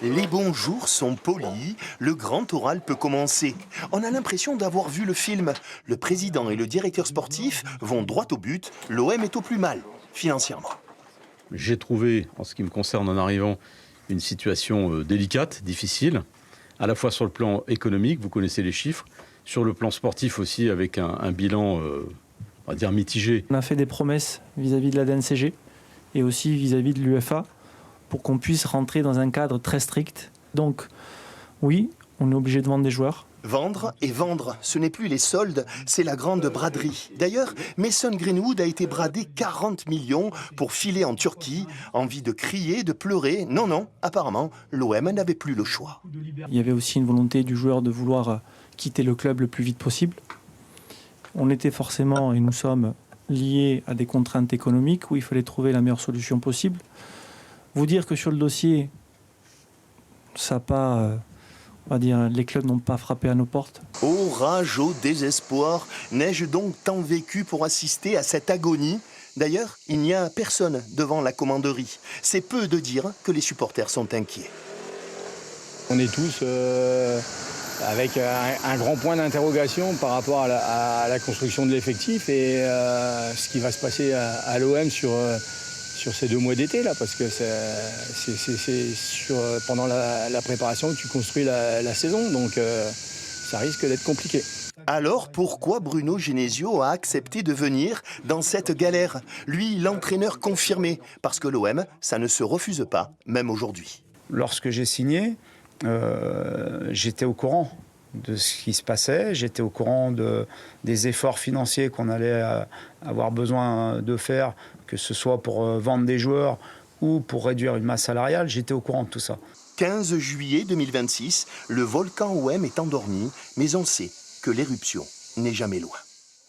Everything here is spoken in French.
Les bonjours sont polis, le grand oral peut commencer. On a l'impression d'avoir vu le film. Le président et le directeur sportif vont droit au but, l'OM est au plus mal, financièrement. J'ai trouvé, en ce qui me concerne en arrivant, une situation délicate, difficile, à la fois sur le plan économique, vous connaissez les chiffres, sur le plan sportif aussi, avec un bilan, on va dire, mitigé. On a fait des promesses vis-à-vis de la DNCG et aussi vis-à-vis de l'UEFA pour qu'on puisse rentrer dans un cadre très strict. Donc, oui, on est obligé de vendre des joueurs. Vendre et vendre, ce n'est plus les soldes, c'est la grande braderie. D'ailleurs, Mason Greenwood a été bradé 40 millions pour filer en Turquie. Envie de crier, de pleurer. Non, non, apparemment, l'OM n'avait plus le choix. Il y avait aussi une volonté du joueur de vouloir quitter le club le plus vite possible. On était forcément, et nous sommes, liés à des contraintes économiques où il fallait trouver la meilleure solution possible. Vous dire que sur le dossier, ça n'a pas... on va dire, les clubs n'ont pas frappé à nos portes. Orage au désespoir, n'ai-je donc tant vécu pour assister à cette agonie? D'ailleurs, il n'y a personne devant la commanderie. C'est peu de dire que les supporters sont inquiets. On est tous avec un grand point d'interrogation par rapport à la construction de l'effectif et ce qui va se passer à l'OM sur ces 2 mois d'été, là, parce que c'est pendant la préparation que tu construis la saison, donc ça risque d'être compliqué. Alors pourquoi Bruno Genesio a accepté de venir dans cette galère? Lui, l'entraîneur confirmé, parce que l'OM, ça ne se refuse pas, même aujourd'hui. Lorsque j'ai signé, j'étais au courant de ce qui se passait, j'étais au courant des efforts financiers qu'on allait avoir besoin de faire, que ce soit pour vendre des joueurs ou pour réduire une masse salariale, j'étais au courant de tout ça. 15 juillet 2026, le volcan OM est endormi, mais on sait que l'éruption n'est jamais loin.